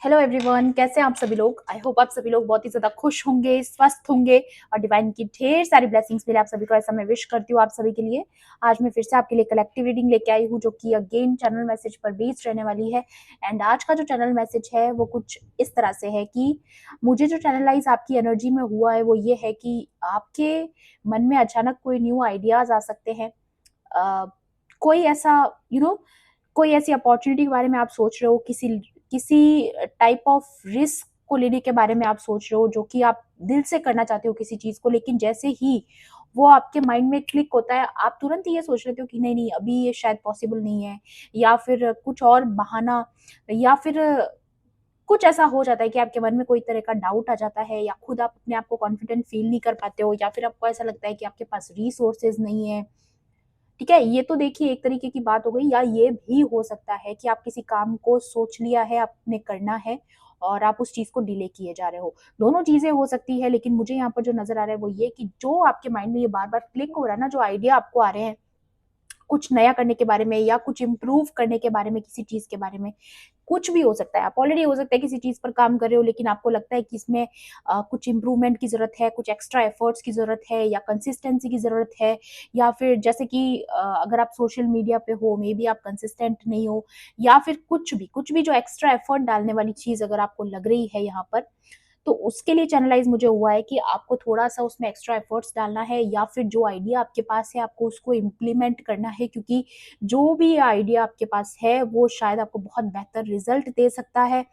Hello everyone, कैसे हैं आप सभी लोग। आई होप आप सभी लोग बहुत ही ज़्यादा खुश होंगे, स्वस्थ होंगे और डिवाइन की ढेर सारी ब्लेसिंग्स मिले आप सभी को, ऐसा मैं विश करती हूँ आप सभी के लिए। आज मैं फिर से आपके लिए कलेक्टिव रीडिंग लेके आई हूँ जो कि अगेन चैनल मैसेज पर बेस्ड रहने वाली है। एंड आज का जो चैनल मैसेज है वो कुछ इस तरह से है कि मुझे जो चैनलाइज आपकी एनर्जी में हुआ है वो ये है कि आपके मन में अचानक कोई न्यू आइडियाज आ सकते हैं। अ, कोई ऐसा यू नो कोई ऐसी अपॉर्चुनिटी के बारे में आप सोच रहे हो, किसी किसी टाइप ऑफ रिस्क को लेने के बारे में आप सोच रहे हो जो कि आप दिल से करना चाहते हो किसी चीज को, लेकिन जैसे ही वो आपके माइंड में क्लिक होता है आप तुरंत ही ये सोच लेते हो कि नहीं नहीं अभी ये शायद पॉसिबल नहीं है, या फिर कुछ और बहाना, या फिर कुछ ऐसा हो जाता है कि आपके मन में कोई तरह का डाउट आ जाता है, या खुद आप अपने आप को कॉन्फिडेंट फील नहीं कर पाते हो, या फिर आपको ऐसा लगता है कि आपके पास रिसोर्सेज नहीं है। ठीक है, ये तो देखिए एक तरीके की बात हो गई। या ये भी हो सकता है कि आप किसी काम को सोच लिया है, आपने करना है और आप उस चीज को डिले किए जा रहे हो। दोनों चीजें हो सकती है, लेकिन मुझे यहाँ पर जो नजर आ रहा है वो ये कि जो आपके माइंड में ये बार बार क्लिक हो रहा है ना, जो आइडिया आपको आ रहे हैं कुछ नया करने के बारे में या कुछ इम्प्रूव करने के बारे में, किसी चीज के बारे में, कुछ भी हो सकता है। आप ऑलरेडी हो सकता है किसी चीज पर काम कर रहे हो, लेकिन आपको लगता है कि इसमें कुछ इम्प्रूवमेंट की जरूरत है, कुछ एक्स्ट्रा एफर्ट्स की जरूरत है, या कंसिस्टेंसी की जरूरत है, या फिर जैसे कि अगर आप सोशल मीडिया पे हो मे बी आप कंसिस्टेंट नहीं हो, या फिर कुछ भी जो एक्स्ट्रा एफर्ट डालने वाली चीज अगर आपको लग रही है यहाँ पर, तो उसके लिए चैनलाइज मुझे हुआ है कि आपको थोड़ा-सा उसमें एक्स्ट्रा एफर्ट्स डालना है, या फिर जो आइडिया आपके पास है आपको उसको इम्प्लीमेंट करना है, क्योंकि जो भी आइडिया आपके पास है वो शायद आपको बहुत बेहतर रिजल्ट दे सकता है।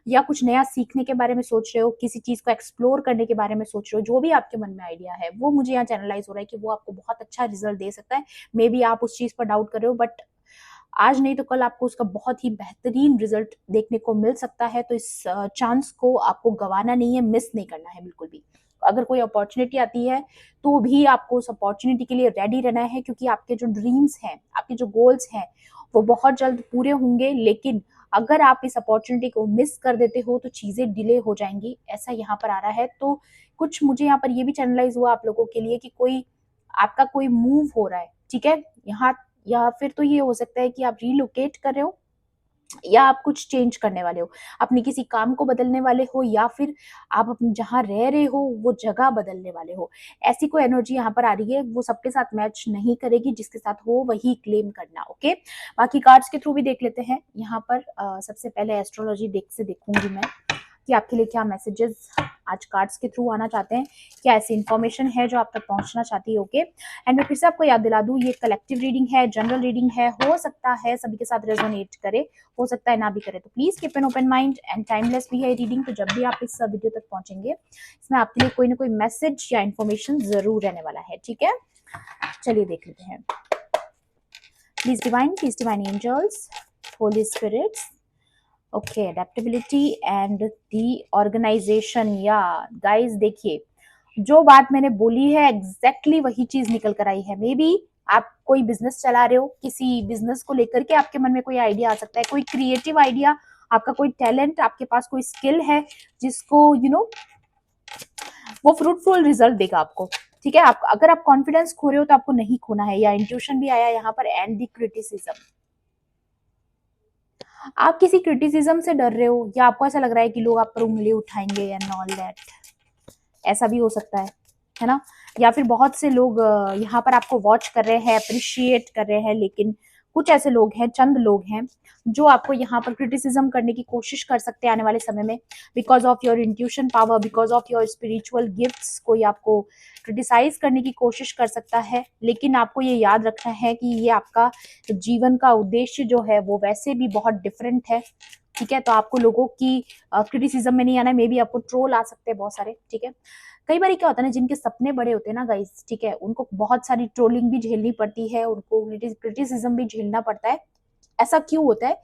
या कुछ नया सीखने के बारे में सोच रहे हो, किसी चीज़ को एक्सप्लोर करने के बारे में सोच रहे हो, जो भी आपके मन में आइडिया है वो मुझे यहाँ चैनलाइज हो रहा है कि वो आपको बहुत अच्छा रिजल्ट दे सकता है। मे बी आप उस चीज़ पर डाउट कर रहे हो, बट आज नहीं तो कल आपको उसका बहुत ही बेहतरीन रिजल्ट देखने को मिल सकता है। तो इस चांस को आपको गंवाना नहीं है, मिस नहीं करना है बिल्कुल भी। अगर कोई अपॉर्चुनिटी आती है तो भी आपको उस अपॉर्चुनिटी के लिए रेडी रहना है, क्योंकि आपके जो ड्रीम्स हैं, आपके जो गोल्स हैं वो बहुत जल्द पूरे होंगे। लेकिन अगर आप इस अपॉर्चुनिटी को मिस कर देते हो तो चीजें डिले हो जाएंगी, ऐसा यहाँ पर आ रहा है। तो कुछ मुझे यहाँ पर ये भी चैनलाइज हुआ आप लोगों के लिए कि कोई आपका कोई मूव हो रहा है, ठीक है यहाँ। या फिर तो ये हो सकता है कि आप रिलोकेट कर रहे हो, या आप कुछ चेंज करने वाले हो, अपने किसी काम को बदलने वाले हो, या फिर आप अपने जहाँ रह रहे हो वो जगह बदलने वाले हो। ऐसी कोई एनर्जी यहाँ पर आ रही है, वो सबके साथ मैच नहीं करेगी, जिसके साथ हो वही क्लेम करना। ओके, बाकी कार्ड्स के थ्रू भी देख लेते हैं यहाँ पर। सबसे पहले एस्ट्रोलॉजी देख से देखूंगी मैं कि आपके लिए क्या मैसेजेस आज कार्ड्स के थ्रू आना चाहते हैं, क्या ऐसी इन्फॉर्मेशन है जो आप तक पहुंचना चाहती है। ओके, एंड मैं फिर से आपको याद दिला दूं, ये कलेक्टिव रीडिंग है, जनरल रीडिंग है, हो सकता है सभी के साथ रेजोनेट करे, हो सकता है ना भी करे। तो please keep an open mind and timeless भी है रीडिंग, तो जब भी आप इस वीडियो तक पहुंचेंगे इसमें आपके लिए कोई ना कोई मैसेज या इन्फॉर्मेशन जरूर रहने वाला है। ठीक है, चलिए देख लेते हैं। Please divine angels, holy spirits, okay, adaptability and the organisation. या गाइस देखिए, जो बात मैंने बोली है एग्जैक्टली वही चीज निकल कर आई है। मे बी आप कोई बिजनेस चला रहे हो, किसी बिजनेस को लेकर के आपके मन में कोई आइडिया आ सकता है, कोई क्रिएटिव आइडिया, आपका कोई टैलेंट, आपके पास कोई स्किल है जिसको वो फ्रूटफुल रिजल्ट देगा आपको। ठीक है, आप अगर आप कॉन्फिडेंस खो रहे हो तो आपको नहीं खोना है। या इंट्यूशन भी आया यहाँ पर, एंड दी क्रिटिसिज्म। आप किसी क्रिटिसिज्म से डर रहे हो, या आपको ऐसा लग रहा है कि लोग आप पर उंगली उठाएंगे एंड ऑल दैट, ऐसा भी हो सकता है ना। या फिर बहुत से लोग यहाँ पर आपको वॉच कर रहे हैं, अप्रिशिएट कर रहे हैं, लेकिन कुछ ऐसे लोग हैं, चंद लोग हैं जो आपको यहाँ पर क्रिटिसिज्म करने की कोशिश कर सकते हैं आने वाले समय में, because of your intuition power, because of your spiritual gifts. कोई आपको क्रिटिसाइज करने की कोशिश कर सकता है, लेकिन आपको ये याद रखना है कि ये आपका जीवन का उद्देश्य जो है वो वैसे भी बहुत डिफरेंट है। ठीक है, तो आपको लोगों की क्रिटिसिज्म में नहीं आना है। मे बी आपको ट्रोल आ सकते हैं बहुत सारे। ठीक है, कई बार क्या होता है ना, जिनके सपने बड़े होते हैं ना गाइस, ठीक है, उनको बहुत सारी ट्रोलिंग भी झेलनी पड़ती है, उनको क्रिटिसिज्म भी झेलना पड़ता है। ऐसा क्यों होता है?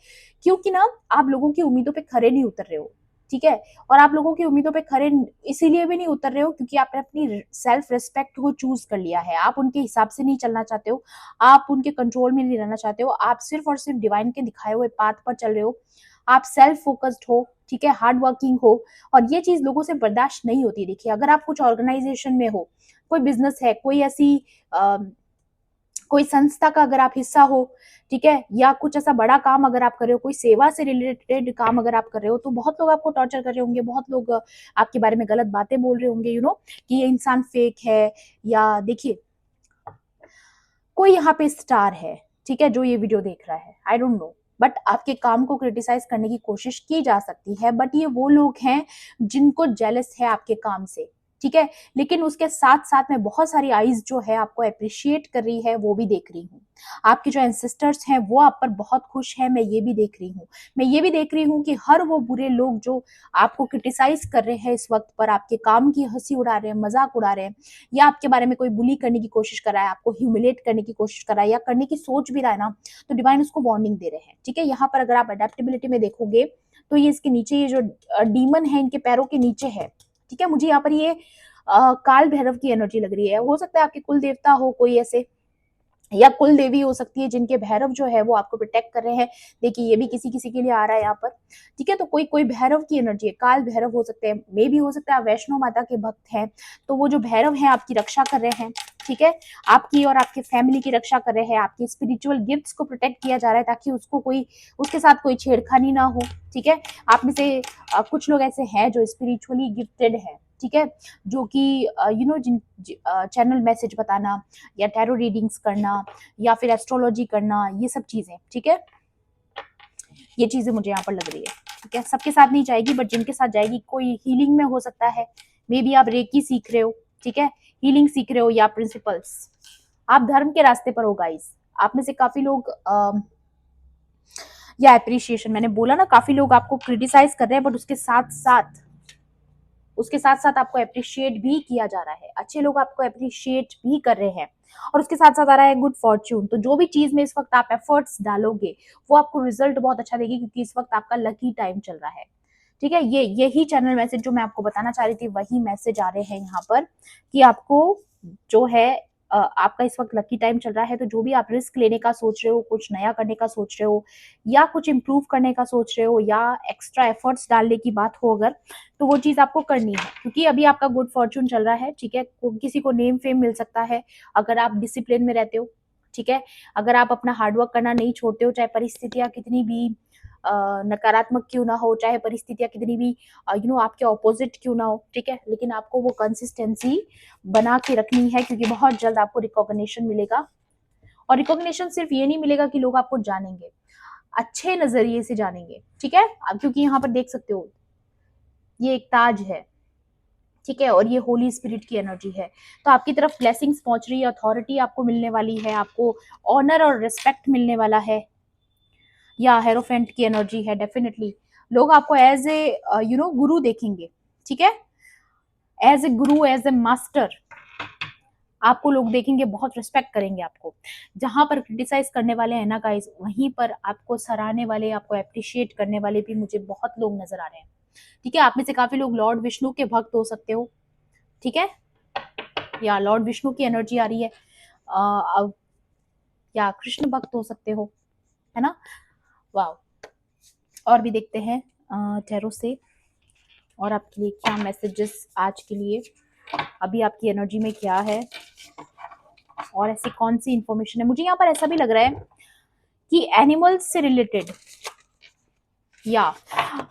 क्योंकि ना आप लोगों की उम्मीदों पे खरे नहीं उतर रहे हो। ठीक है, और आप लोगों की उम्मीदों पे खरे इसीलिए भी नहीं उतर रहे हो क्योंकि आपने अपनी सेल्फ रिस्पेक्ट को चूज कर लिया है। आप उनके हिसाब से नहीं चलना चाहते हो, आप उनके कंट्रोल में नहीं रहना चाहते हो, आप सिर्फ और सिर्फ डिवाइन के दिखाए हुए पाथ पर चल रहे हो। आप सेल्फ फोकस्ड हो, ठीक है, हार्ड वर्किंग हो, और ये चीज लोगों से बर्दाश्त नहीं होती। देखिए, अगर आप कुछ ऑर्गेनाइजेशन में हो, कोई बिजनेस है, कोई ऐसी कोई संस्था का अगर आप हिस्सा हो, ठीक है, या कुछ ऐसा बड़ा काम अगर आप कर रहे हो, कोई सेवा से रिलेटेड काम अगर आप कर रहे हो, तो बहुत लोग आपको टॉर्चर कर रहे होंगे, बहुत लोग आपके बारे में गलत बातें बोल रहे होंगे, कि ये इंसान फेक है। या देखिए, कोई यहाँ पे स्टार है, ठीक है, जो ये वीडियो देख रहा है, आई डोंट नो, बट आपके काम को क्रिटिसाइज करने की कोशिश की जा सकती है, बट ये वो लोग हैं जिनको जेलस है आपके काम से, ठीक है। लेकिन उसके साथ साथ में बहुत सारी आईज जो है आपको अप्रिशिएट कर रही है, वो भी देख रही हूँ। आपके जो एंसेस्टर्स हैं वो आप पर बहुत खुश हैं, मैं ये भी देख रही हूँ। मैं ये भी देख रही हूँ कि हर वो बुरे लोग जो आपको क्रिटिसाइज कर रहे हैं इस वक्त पर, आपके काम की हंसी उड़ा रहे हैं, मजाक उड़ा रहे हैं, या आपके बारे में कोई बुली करने की कोशिश कर रहा है, आपको ह्यूमिलेट करने की कोशिश कर रहा है, या करने की सोच भी रहा है ना, तो डिवाइन उसको वार्निंग दे रहे हैं, ठीक है। यहाँ पर अगर आप अडेप्टेबिलिटी में देखोगे तो ये इसके नीचे, ये जो डीमन है इनके पैरों के नीचे है, ठीक है। मुझे यहाँ पर ये काल भैरव की एनर्जी लग रही है। हो सकता है आपके कुल देवता हो कोई ऐसे, या कुल देवी हो सकती है जिनके भैरव जो है वो आपको प्रोटेक्ट कर रहे हैं। देखिए, ये भी किसी किसी के लिए आ रहा है यहाँ पर, ठीक है। तो कोई कोई भैरव की एनर्जी है, काल भैरव हो सकते हैं, मे भी हो सकता है आप वैष्णो माता के भक्त हैं, तो वो जो भैरव हैं आपकी रक्षा कर रहे हैं, ठीक है। आपकी और आपके फैमिली की रक्षा कर रहे हैं, आपकी स्पिरिचुअल गिफ्ट्स को प्रोटेक्ट किया जा रहा है, ताकि उसके साथ कोई छेड़खानी ना हो, ठीक है। आप में से कुछ लोग ऐसे हैं जो स्पिरिचुअली गिफ्टेड है, ठीक है, जो कि जिन चैनल मैसेज बताना, या टैरो रीडिंग्स करना, या फिर एस्ट्रोलॉजी करना, ये सब चीजें, ठीक है। ये चीजें मुझे यहाँ पर लग रही है, ठीक है। सबके साथ नहीं जाएगी, बट जिनके साथ जाएगी, कोई हीलिंग में हो सकता है, मे बी आप रेकी सीख रहे हो, ठीक है, हीलिंग सीख रहे हो, या प्रिंसिपल्स, आप धर्म के रास्ते पर हो गाइस। आप में से काफी लोग या एप्रिशिएशन, मैंने बोला ना, काफी लोग आपको क्रिटिसाइज कर रहे हैं, बट उसके साथ साथ आपको अप्रिशिएट भी किया जा रहा है, अच्छे लोग आपको अप्रिशिएट भी कर रहे हैं। और उसके साथ साथ आ रहा है गुड फॉर्च्यून। तो जो भी चीज में इस वक्त आप एफर्ट्स डालोगे, वो आपको रिजल्ट बहुत अच्छा देगी, क्योंकि इस वक्त आपका लकी टाइम चल रहा है, ठीक है। यही चैनल मैसेज जो मैं आपको बताना चाह रही थी, वही मैसेज आ रहे हैं यहाँ पर, कि आपको जो है आपका इस वक्त लकी टाइम चल रहा है। तो जो भी आप रिस्क लेने का सोच रहे हो, कुछ नया करने का सोच रहे हो, या कुछ इम्प्रूव करने का सोच रहे हो, या एक्स्ट्रा एफर्ट्स डालने की बात हो अगर, तो वो चीज आपको करनी है, क्योंकि अभी आपका गुड फॉर्चून चल रहा है, ठीक है। किसी को नेम फेम मिल सकता है अगर आप डिसिप्लिन में रहते हो, ठीक है। अगर आप अपना हार्डवर्क करना नहीं छोड़ते हो, चाहे परिस्थितियां कितनी भी नकारात्मक क्यों ना हो, चाहे परिस्थितियां कितनी भी आपके ऑपोजिट क्यों ना हो, ठीक है, लेकिन आपको वो कंसिस्टेंसी बना के रखनी है, क्योंकि बहुत जल्द आपको रिकॉग्निशन मिलेगा। और रिकॉग्निशन सिर्फ ये नहीं मिलेगा कि लोग आपको जानेंगे, अच्छे नजरिए से जानेंगे, ठीक है। अब क्योंकि यहाँ पर देख सकते हो, ये एक ताज है, ठीक है, और ये होली स्पिरिट की एनर्जी है। तो आपकी तरफ ब्लेसिंग्स पहुंच रही है, अथॉरिटी आपको मिलने वाली है, आपको ऑनर और रिस्पेक्ट मिलने वाला है, या हेरोफेंट की एनर्जी है। डेफिनेटली लोग आपको एज ए गुरु देखेंगे, ठीक है, as a Guru, as a master आपको लोग देखेंगे, बहुत रिस्पेक्ट करेंगे आपको। जहां पर क्रिटिसाइज करने वाले हैं ना गाइस, वहीं पर आपको सराहने वाले, आपको अप्रिशिएट करने वाले भी मुझे बहुत लोग नजर आ रहे हैं, ठीक है। आप में से काफी लोग लॉर्ड विष्णु के भक्त हो सकते हो, ठीक है, या लॉर्ड विष्णु की एनर्जी आ रही है, या कृष्ण भक्त हो सकते हो, है ना। वाह। और भी देखते हैं टैरो से, और आपके लिए क्या मैसेजेस आज के लिए, अभी आपकी एनर्जी में क्या है, और ऐसी कौन सी इंफॉर्मेशन है। मुझे यहाँ पर ऐसा भी लग रहा है कि एनिमल्स से रिलेटेड, या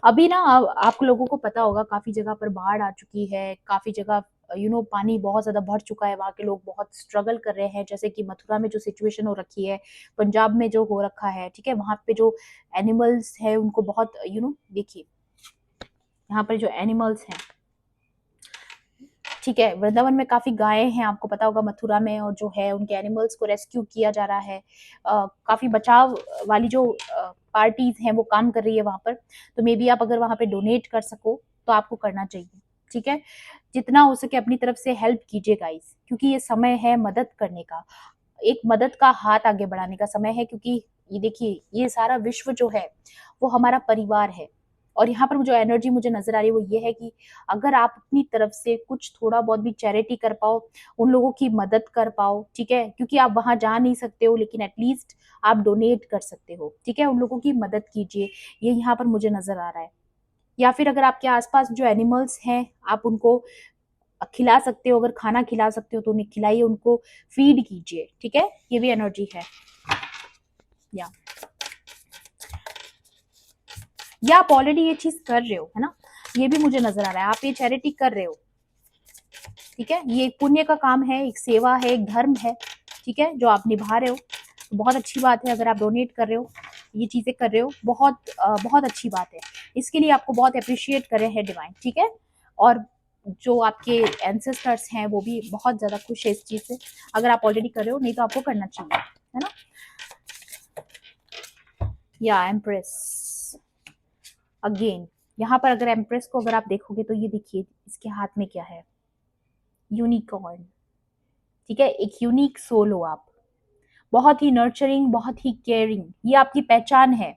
अभी ना आप लोगों को पता होगा, काफी जगह पर बाढ़ आ चुकी है, काफी जगह पानी बहुत ज्यादा भर चुका है, वहां के लोग बहुत स्ट्रगल कर रहे हैं, जैसे कि मथुरा में जो सिचुएशन हो रखी है, पंजाब में जो हो रखा है, ठीक है। वहां पे जो एनिमल्स है उनको बहुत देखिए, यहाँ पर जो एनिमल्स हैं, ठीक है, वृंदावन में काफी गायें हैं, आपको पता होगा मथुरा में, और जो है उनके एनिमल्स को रेस्क्यू किया जा रहा है। काफी बचाव वाली जो पार्टीज हैं वो काम कर रही है वहां पर। तो मे बी आप अगर वहां पे डोनेट कर सको तो आपको करना चाहिए, ठीक है। जितना हो सके अपनी तरफ से हेल्प कीजिए गाइस, क्योंकि ये समय है मदद करने का, एक मदद का हाथ आगे बढ़ाने का समय है। क्योंकि ये देखिए, ये सारा विश्व जो है वो हमारा परिवार है। और यहाँ पर जो एनर्जी मुझे नजर आ रही है वो ये है कि अगर आप अपनी तरफ से कुछ थोड़ा बहुत भी चैरिटी कर पाओ, उन लोगों की मदद कर पाओ, ठीक है, क्योंकि आप वहां जा नहीं सकते हो, लेकिन एटलीस्ट आप डोनेट कर सकते हो, ठीक है, उन लोगों की मदद कीजिए, ये यहाँ पर मुझे नजर आ रहा है। या फिर अगर आपके आसपास जो एनिमल्स हैं, आप उनको खिला सकते हो, अगर खाना खिला सकते हो तो उन्हें खिलाइए, उनको फीड कीजिए, ठीक है, ये भी एनर्जी है। या आप ऑलरेडी ये चीज कर रहे हो, है ना, ये भी मुझे नजर आ रहा है। आप ये चैरिटी कर रहे हो, ठीक है, ये एक पुण्य का काम है, एक सेवा है, एक धर्म है, ठीक है, जो आप निभा रहे हो। बहुत अच्छी बात है। अगर आप डोनेट कर रहे हो, ये चीजें कर रहे हो, बहुत अच्छी बात है। इसके लिए आपको बहुत अप्रिशिएट कर रहे हैं डिवाइन, ठीक है। और जो आपके एंसेस्टर्स हैं वो भी बहुत ज्यादा खुश है इस चीज से, अगर आप ऑलरेडी कर रहे हो, नहीं तो आपको करना चाहिए, है ना। या एम्प्रेस अगेन, यहाँ पर अगर एम्प्रेस को अगर आप देखोगे तो ये देखिए इसके हाथ में क्या है, यूनिकॉर्न, ठीक है। एक यूनिक सोल हो आप, बहुत ही नर्चरिंग, बहुत ही केयरिंग, ये आपकी पहचान है,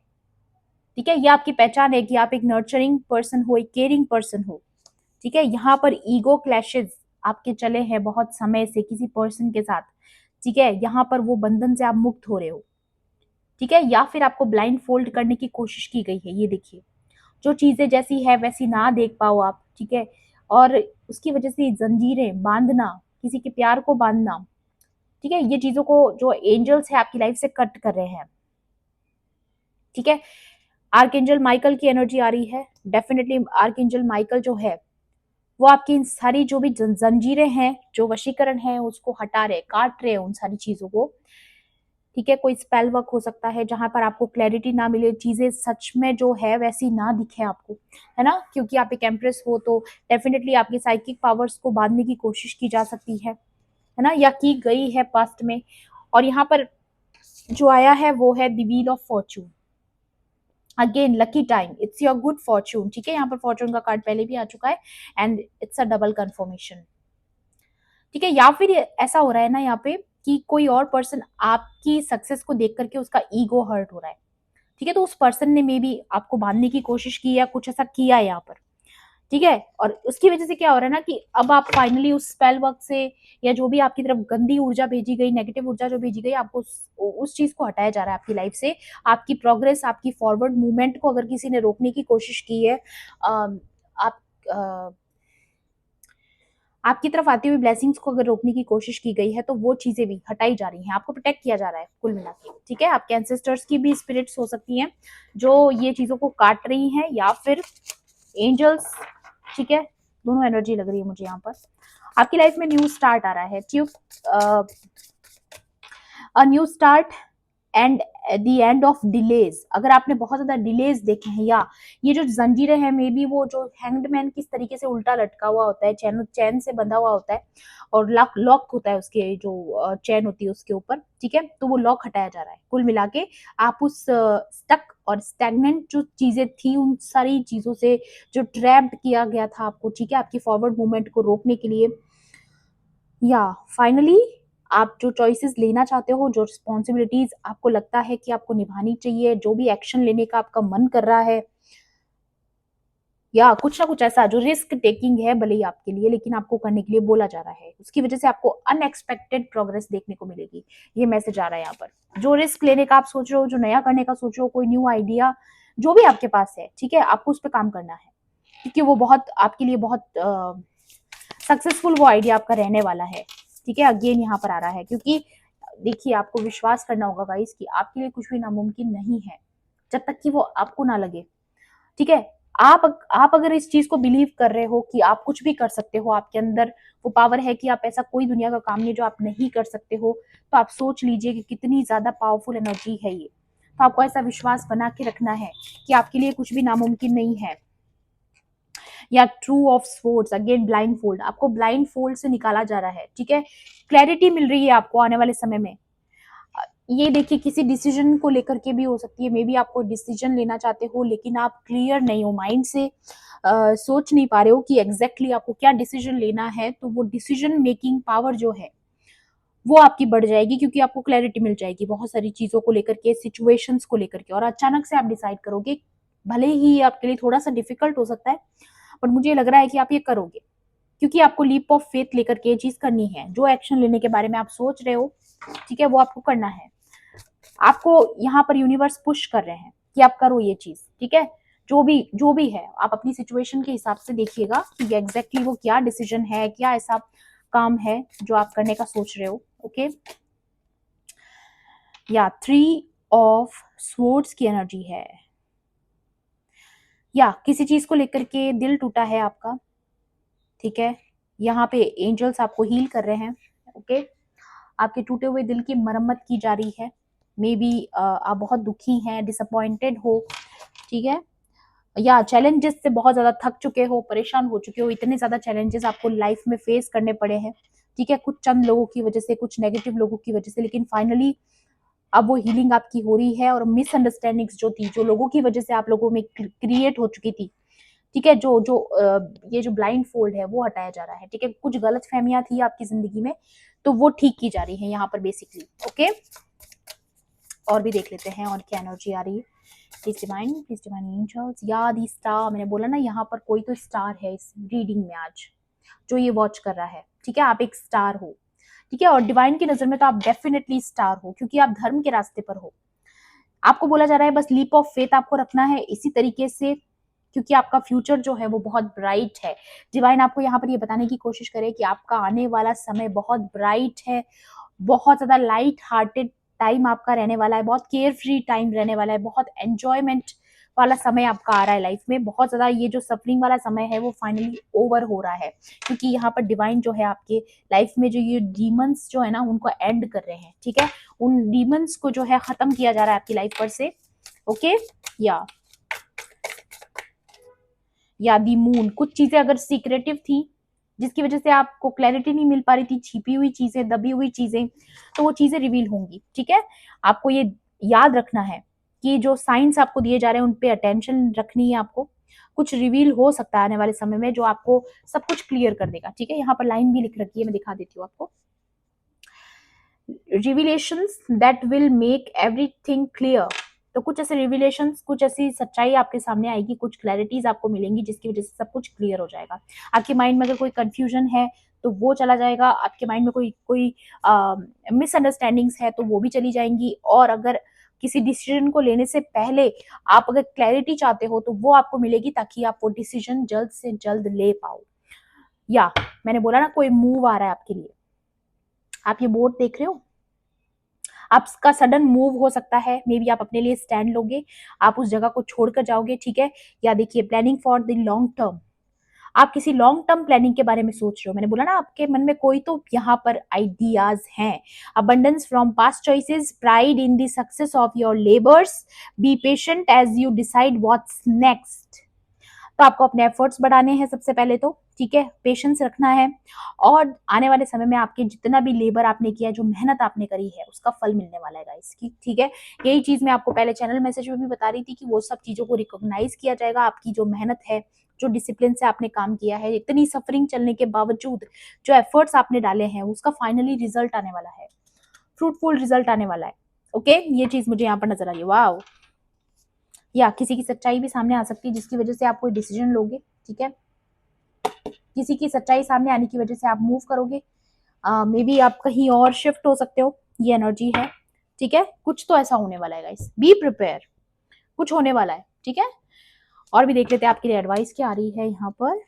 ठीक है। ये आपकी पहचान है कि आप एक नर्चरिंग पर्सन हो, एक केयरिंग पर्सन हो, ठीक है। यहाँ पर ईगो क्लैशेस आपके चले हैं बहुत समय से किसी पर्सन के साथ, ठीक है। यहाँ पर वो बंधन से आप मुक्त हो रहे हो, ठीक है। या फिर आपको ब्लाइंड फोल्ड करने की कोशिश की गई है, ये देखिए, जो चीजें जैसी है वैसी ना देख पाओ आप, ठीक है। और उसकी वजह से जंजीरें बांधना, किसी के प्यार को बांधना, ठीक है, ये चीजों को जो एंजल्स है आपकी लाइफ से कट कर रहे हैं, ठीक है। आर्कएंजल माइकल की एनर्जी आ रही है। डेफिनेटली आर्कएंजल माइकल जो है वो आपकी इन सारी जो भी जंजीरें हैं, जो वशीकरण है, उसको हटा रहे, काट रहे हैं उन सारी चीजों को, ठीक है। कोई स्पेल वर्क हो सकता है जहां पर आपको क्लैरिटी ना मिले, चीजें सच में जो है वैसी ना दिखे आपको, है ना, क्योंकि आप एक एम्प्रेस हो तो डेफिनेटली आपकी साइकिक पावर्स को बांधने की कोशिश की जा सकती है ना, या की गई है पास्ट में। और यहाँ पर जो आया है वो है the wheel of Fortune, again lucky time, it's your good Fortune, ठीक है। यहाँ पर फॉर्चून का कार्ड पहले भी आ चुका है and it's a double confirmation, ठीक है। या फिर ऐसा हो रहा है ना यहाँ पे कि कोई और पर्सन आपकी सक्सेस को देख करके उसका ईगो हर्ट हो रहा है, ठीक है। तो उस पर्सन ने मे बी आपको बांधने की कोशिश की या कुछ ऐसा किया है यहाँ पर, ठीक है। और उसकी वजह से क्या हो रहा है ना कि अब आप फाइनली उस स्पेल वर्क से या जो भी आपकी तरफ गंदी ऊर्जा भेजी गई, नेगेटिव ऊर्जा जो भेजी गई, आपको उस चीज को हटाया जा रहा है आपकी लाइफ से। आपकी प्रोग्रेस, आपकी फॉरवर्ड मूवमेंट को अगर किसी ने रोकने की कोशिश की है, आप आपकी तरफ आती हुई ब्लेसिंग्स को अगर रोकने की कोशिश की गई है तो वो चीजें भी हटाई जा रही हैं, आपको प्रोटेक्ट किया जा रहा है कुल मिला के, ठीक है। आपके एंसेस्टर्स की भी स्पिरिट्स हो सकती हैं जो ये चीजों को काट रही हैं, या फिर एंजल्स, ठीक है। दोनों एनर्जी लग रही है मुझे यहाँ पर। आपकी लाइफ में न्यू स्टार्ट आ रहा है, new start and the end of delays. अगर आपने बहुत ज्यादा डिलेज देखे हैं, या ये जो जंजीरें हैं, मे बी वो जो हैंगडमैन किस तरीके से उल्टा लटका हुआ होता है, चैन से बंधा हुआ होता है और लॉक लॉक होता है उसके जो चैन होती है उसके ऊपर, ठीक है। तो वो लॉक हटाया जा रहा है कुल मिला के। आप उस स्टक और स्टैग्नेंट जो चीजें थी उन सारी चीजों से जो ट्रैप्ड किया गया था आपको, ठीक है, आपकी फॉरवर्ड मूवमेंट को रोकने के लिए, या फाइनली आप जो चॉइसेस लेना चाहते हो, जो रिस्पॉन्सिबिलिटीज आपको लगता है कि आपको निभानी चाहिए, जो भी एक्शन लेने का आपका मन कर रहा है, या कुछ ना कुछ ऐसा जो रिस्क टेकिंग है भले ही आपके लिए, लेकिन आपको करने के लिए बोला जा रहा है, उसकी वजह से आपको अनएक्सपेक्टेड प्रोग्रेस देखने को मिलेगी। ये मैसेज आ रहा है यहाँ पर। जो रिस्क लेने का आप सोच रहे हो, जो नया करने का सोच रहे हो, कोई न्यू आइडिया जो भी आपके पास है, ठीक है, आपको उस पर काम करना है, क्योंकि वो बहुत आपके लिए बहुत सक्सेसफुल वो आइडिया आपका रहने वाला है, ठीक है। अगेन यहाँ पर आ रहा है, क्योंकि देखिए आपको विश्वास करना होगा गाइस कि आपके लिए कुछ भी नामुमकिन नहीं है जब तक कि वो आपको ना लगे, ठीक है। आप अगर इस चीज को बिलीव कर रहे हो कि आप कुछ भी कर सकते हो, आपके अंदर वो पावर है कि आप ऐसा कोई दुनिया का काम नहीं जो आप नहीं कर सकते हो, तो आप सोच लीजिए कि कितनी ज्यादा पावरफुल एनर्जी है ये। तो आपको ऐसा विश्वास बना के रखना है कि आपके लिए कुछ भी नामुमकिन नहीं है। या true of swords, again blind fold, आपको ब्लाइंड फोल्ड से निकाला जा रहा है, ठीक है। क्लैरिटी मिल रही है आपको आने वाले समय में। ये देखिए किसी डिसीजन को लेकर के भी हो सकती है, मे बी आपको डिसीजन लेना चाहते हो लेकिन आप क्लियर नहीं हो, माइंड से सोच नहीं पा रहे हो कि एग्जैक्टली आपको क्या डिसीजन लेना है। तो वो डिसीजन मेकिंग पावर जो है वो आपकी बढ़ जाएगी, क्योंकि आपको क्लैरिटी मिल जाएगी बहुत सारी चीजों को लेकर के, सिचुएशंस को लेकर के, और अचानक से आप डिसाइड करोगे। भले ही आपके लिए थोड़ा सा डिफिकल्ट हो सकता है, बट मुझे लग रहा है कि आप ये करोगे, क्योंकि आपको लीप ऑफ फेथ लेकर के ये चीज करनी है। जो एक्शन लेने के बारे में आप सोच रहे हो, ठीक है, वो आपको करना है। आपको यहाँ पर यूनिवर्स पुश कर रहे हैं कि आप करो ये चीज, ठीक है। जो भी है आप अपनी सिचुएशन के हिसाब से देखिएगा कि एग्जैक्टली वो क्या डिसीजन है, क्या ऐसा काम है जो आप करने का सोच रहे हो, ओके। या 3 ऑफ स्वॉर्ड्स की एनर्जी है, या किसी चीज को लेकर के दिल टूटा है आपका, ठीक है। यहाँ पे एंजल्स आपको हील कर रहे हैं, ओके। आपके टूटे हुए दिल की मरम्मत की जा रही है। मे बी आप बहुत दुखी हैं, डिसअपॉइंटेड हो, ठीक है, या चैलेंजेस से बहुत ज्यादा थक चुके हो, परेशान हो चुके हो, इतने ज्यादा चैलेंजेस आपको लाइफ में फेस करने पड़े हैं, ठीक है, कुछ चंद लोगों की वजह से, कुछ नेगेटिव लोगों की वजह से, लेकिन फाइनली अब वो हीलिंग आपकी हो रही है। और मिसअंडरस्टैंडिंग्स जो थी, जो लोगों की वजह से आप लोगों में क्रिएट हो चुकी थी, ठीक है, जो जो ये जो ब्लाइंड फोल्ड है वो हटाया जा रहा है, ठीक है। कुछ गलत फहमियां थी आपकी जिंदगी में, तो वो ठीक की जा रही है यहाँ पर बेसिकली, ओके। और भी देख लेते हैं और क्या एनर्जी आ रही है। प्लीज डिवाइन एंजल्स, या दी स्टार, मैंने बोला ना यहाँ पर कोई तो स्टार है इस रीडिंग में आज जो ये वॉच कर रहा है, ठीक है। आप एक स्टार हो, ठीक है, और डिवाइन की नजर में तो आप डेफिनेटली स्टार हो, क्योंकि आप धर्म के रास्ते पर हो। आपको बोला जा रहा है बस लीप ऑफ फेथ आपको रखना है इसी तरीके से, क्योंकि आपका फ्यूचर जो है वो बहुत ब्राइट है। डिवाइन आपको यहाँ पर ये बताने की कोशिश करे कि आपका आने वाला समय बहुत ब्राइट है, बहुत ज्यादा लाइट हार्टेड टाइम आपका रहने वाला है, बहुत केयर फ्री टाइम रहने वाला है, बहुत एंजॉयमेंट वाला समय आपका आ रहा है लाइफ में। बहुत ज्यादा ये जो सफरिंग वाला समय है वो फाइनली ओवर हो रहा है, क्योंकि यहाँ पर डिवाइन जो है आपके लाइफ में जो ये डीमंस जो है ना उनको एंड कर रहे हैं, ठीक है। उन डीमंस को जो है खत्म किया जा रहा है आपकी लाइफ पर से, ओके। या दी मून, कुछ चीजें अगर सीक्रेटिव थी जिसकी वजह से आपको क्लैरिटी नहीं मिल पा रही थी, छिपी हुई चीजें, दबी हुई चीजें, तो वो चीजें रिवील होंगी, ठीक है। आपको ये याद रखना है कि जो साइंस आपको दिए जा रहे हैं उन पे अटेंशन रखनी है आपको। कुछ रिवील हो सकता है आने वाले समय में जो आपको सब कुछ क्लियर कर देगा, ठीक है। यहाँ पर लाइन भी लिख रखी है, मैं दिखा देती हूँ आपको। Revelations that will make everything clear, तो कुछ ऐसे रिविलेशंस, कुछ ऐसी सच्चाई आपके सामने आएगी, कुछ क्लैरिटीज आपको मिलेंगी जिसकी वजह से सब कुछ क्लियर हो जाएगा। आपके माइंड में अगर कोई कंफ्यूजन है तो वो चला जाएगा, आपके माइंड में कोई कोई मिसअंडरस्टैंडिंग्स है तो वो भी चली जाएंगी, और अगर किसी डिसीजन को लेने से पहले आप अगर क्लैरिटी चाहते हो तो वो आपको मिलेगी, ताकि आप वो डिसीजन जल्द से जल्द ले पाओ। या मैंने बोला ना कोई मूव आ रहा है आपके लिए, आप ये बोर्ड देख रहे हो, आपका सडन मूव हो सकता है, मे बी आप अपने लिए स्टैंड लोगे, आप उस जगह को छोड़कर जाओगे, ठीक है। या देखिए planning for the long term, आप किसी लॉन्ग टर्म प्लानिंग के बारे में सोच रहे हो। मैंने बोला ना आपके मन में कोई तो यहाँ पर आइडियाज हैं। Abundance from past choices, pride in the success of your labours, be patient as you decide what's next. तो आपको अपने एफर्ट्स बढ़ाने हैं सबसे पहले तो, ठीक है, पेशेंस रखना है, और आने वाले समय में आपके जितना भी लेबर आपने किया, जो मेहनत आपने करी है, उसका फल मिलने वाला है गाइस की, ठीक है। यही चीज मैं आपको पहले चैनल मैसेज में भी बता रही थी कि वो सब चीजों को रिकॉग्नाइज किया जाएगा। आपकी जो मेहनत है, जो डिसिप्लिन से आपने काम किया है, इतनी सफरिंग चलने के बावजूद जो एफर्ट्स आपने डाले हैं, उसका फाइनली रिजल्ट आने वाला है, फ्रूटफुल रिजल्ट आने वाला है, ओके। ये चीज मुझे यहाँ पर नजर आ रही है, वाह। या किसी की सच्चाई भी सामने आ सकती है जिसकी वजह से आप कोई डिसीजन लोगे, ठीक है। किसी की सच्चाई सामने आने की वजह से आप मूव करोगे, मे बी आप कहीं और शिफ्ट हो सकते हो, ये एनर्जी है, ठीक है। कुछ तो ऐसा होने वाला है गाइस, बी प्रिपेयर, कुछ होने वाला है, ठीक है। और भी देख लेते हैं आपके लिए एडवाइस क्या आ रही है यहाँ पर।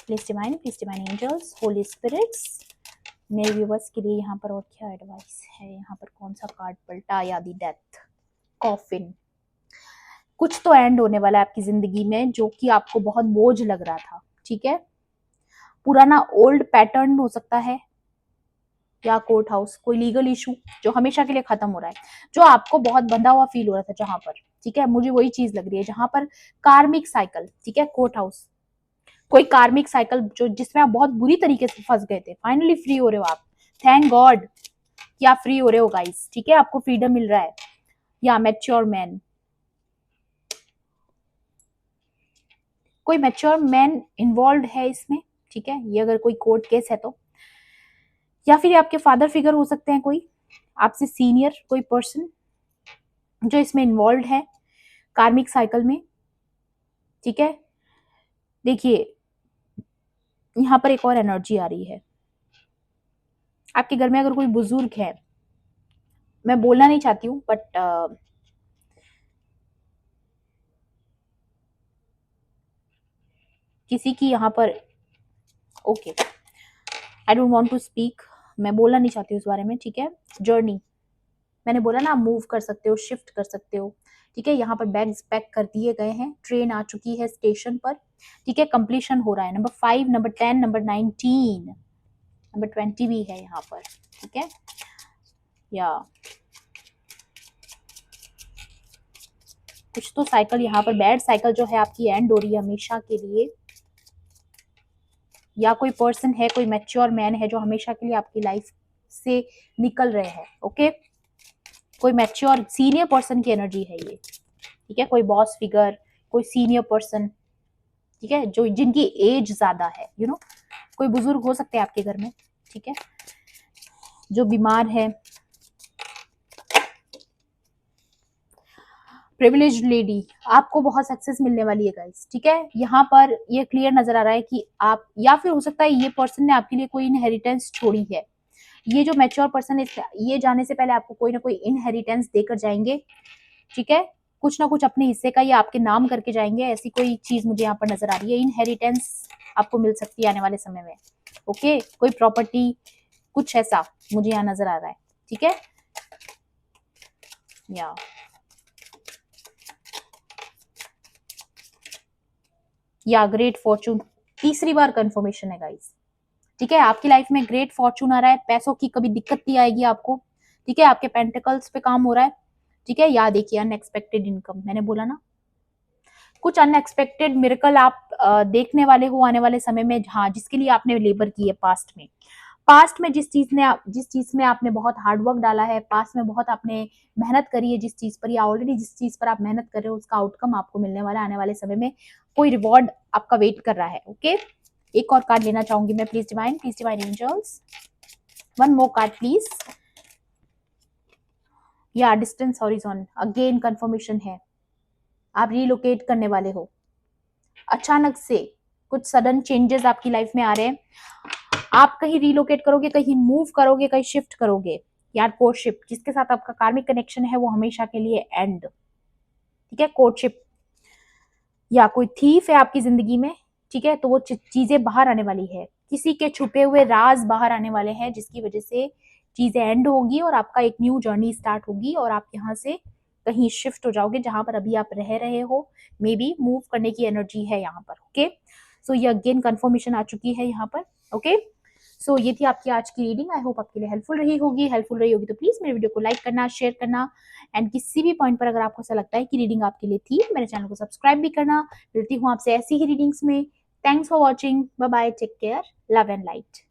Please divine angels, holy spirits, मेरे व्यूवर्स के लिए यहाँ पर और क्या एडवाइस है। यहाँ पर कौन सा कार्ड पलटा, या दी डेथ, कॉफिन। कुछ तो एंड होने वाला है आपकी जिंदगी में जो कि आपको बहुत बोझ लग रहा था, ठीक है। पुराना ओल्ड पैटर्न हो सकता है, या कोर्ट हाउस, कोई लीगल इशू जो हमेशा के लिए खत्म हो रहा है, जो आपको बहुत बंधा हुआ फील हो रहा था जहां पर, ठीक है। मुझे वही चीज लग रही है जहां पर कार्मिक साइकिल, ठीक है, कोर्ट हाउस, कोई कार्मिक साइकिल जो जिसमें आप बहुत बुरी तरीके से फंस गए थे, फाइनली फ्री हो रहे हो आप, थैंक गॉड कि आप फ्री हो रहे हो गाइस, ठीक है। आपको फ्रीडम मिल रहा है, या मैच्योर मैन, कोई मैच्योर मैन इन्वॉल्व है इसमें, ठीक है। ये अगर कोई कोर्ट केस है तो, या फिर आपके फादर फिगर हो सकते हैं, कोई आपसे सीनियर कोई पर्सन जो इसमें इन्वॉल्व है कार्मिक साइकिल में, ठीक है। देखिए यहाँ पर एक और एनर्जी आ रही है, आपके घर में अगर कोई बुजुर्ग है, मैं बोलना नहीं चाहती हूँ बट किसी की यहाँ पर okay, I don't want to speak, मैं बोलना नहीं चाहती उस बारे में, ठीक है। जर्नी, मैंने बोला ना, आप मूव कर सकते हो, शिफ्ट कर सकते हो, ठीक है। यहाँ पर बैग्स पैक कर दिए गए हैं, ट्रेन आ चुकी है स्टेशन पर, ठीक है। कंप्लीशन हो रहा है। नंबर 5, नंबर 10, नंबर 19, नंबर 20 भी है यहाँ पर, ठीक है। या कुछ तो साइकिल यहाँ पर, बैड साइकिल जो है आपकी एंड हो रही है हमेशा के लिए, या कोई पर्सन है, कोई मैच्योर मैन है जो हमेशा के लिए आपकी लाइफ से निकल रहे हैं, ओके। कोई मैच्योर सीनियर पर्सन की एनर्जी है ये, ठीक है। कोई बॉस फिगर, कोई सीनियर पर्सन, ठीक है, जो जिनकी एज ज्यादा है, यू नो, कोई बुजुर्ग हो सकते हैं आपके घर में, ठीक है, जो बीमार है। प्रिविलेज्ड लेडी, आपको बहुत सक्सेस मिलने वाली है गाइस, ठीक है। यहाँ पर ये क्लियर नजर आ रहा है कि आप, या फिर हो सकता है ये पर्सन ने आपके लिए कोई इनहेरिटेंस छोड़ी है। ये जो मैच्योर पर्सन है, ये जाने से पहले आपको कोई ना कोई इनहेरिटेंस देकर जाएंगे, ठीक है। कुछ ना कुछ अपने हिस्से का ये आपके नाम करके जाएंगे, ऐसी कोई चीज मुझे यहाँ पर नजर आ रही है। इनहेरिटेंस आपको मिल सकती है आने वाले समय में, ओके। कोई प्रॉपर्टी, कुछ ऐसा मुझे यहाँ नजर आ रहा है, ठीक है। या ग्रेट फॉर्चून, तीसरी बार कंफर्मेशन है गाइस, ठीक है। आपकी लाइफ में ग्रेट फॉर्चून आ रहा है, पैसों की कभी दिक्कत नहीं आएगी आपको, ठीक है। आपके पेंटिकल्स पे काम हो रहा है, ठीक है। या देखिए अनएक्सपेक्टेड इनकम, मैंने बोला ना, कुछ अनएक्सपेक्टेड मिरेकल आप देखने वाले हो आने वाले समय में, हाँ, जिसके लिए आपने लेबर की है पास्ट में। पास्ट में जिस चीज में आपने बहुत हार्ड वर्क डाला है, पास्ट में बहुत आपने मेहनत करी है जिस चीज पर, या ऑलरेडी जिस चीज पर आप मेहनत कर रहे हो, उसका आउटकम आपको मिलने वाला है आने वाले समय में। कोई रिवॉर्ड आपका वेट कर रहा है, ओके। एक और कार्ड लेना चाहूंगी मैं, please divine angels, one more card please. या डिस्टेंस हॉरिजॉन, अगेन कंफर्मेशन है, आप रिलोकेट करने वाले हो। अचानक से कुछ सडन चेंजेस आपकी लाइफ में आ रहे हैं, आप कहीं रिलोकेट करोगे, कहीं मूव करोगे, कहीं शिफ्ट करोगे। यार कोर्टशिप, जिसके साथ आपका कार्मिक कनेक्शन है वो हमेशा के लिए एंड, ठीक है। कोर्टशिप, या कोई थीफ है आपकी जिंदगी में, ठीक है, तो वो चीजें बाहर आने वाली है, किसी के छुपे हुए राज बाहर आने वाले हैं, जिसकी वजह से चीजें एंड होगी और आपका एक न्यू जर्नी स्टार्ट होगी, और आप यहाँ से कहीं शिफ्ट हो जाओगे जहां पर अभी आप रह रहे हो, मे बी मूव करने की एनर्जी है यहाँ पर, ओके। सो ये अगेन कंफर्मेशन आ चुकी है यहाँ पर, ओके। सो ये थी आपकी आज की रीडिंग, आई होप आपके लिए हेल्पफुल रही होगी। तो प्लीज मेरे वीडियो को लाइक करना, शेयर करना, एंड किसी भी पॉइंट पर अगर आपको ऐसा लगता है कि रीडिंग आपके लिए थी, मेरे चैनल को सब्सक्राइब भी करना। मिलती हूँ आपसे ऐसी ही रीडिंग्स में। Thanks for watching, bye bye, take care, love and light.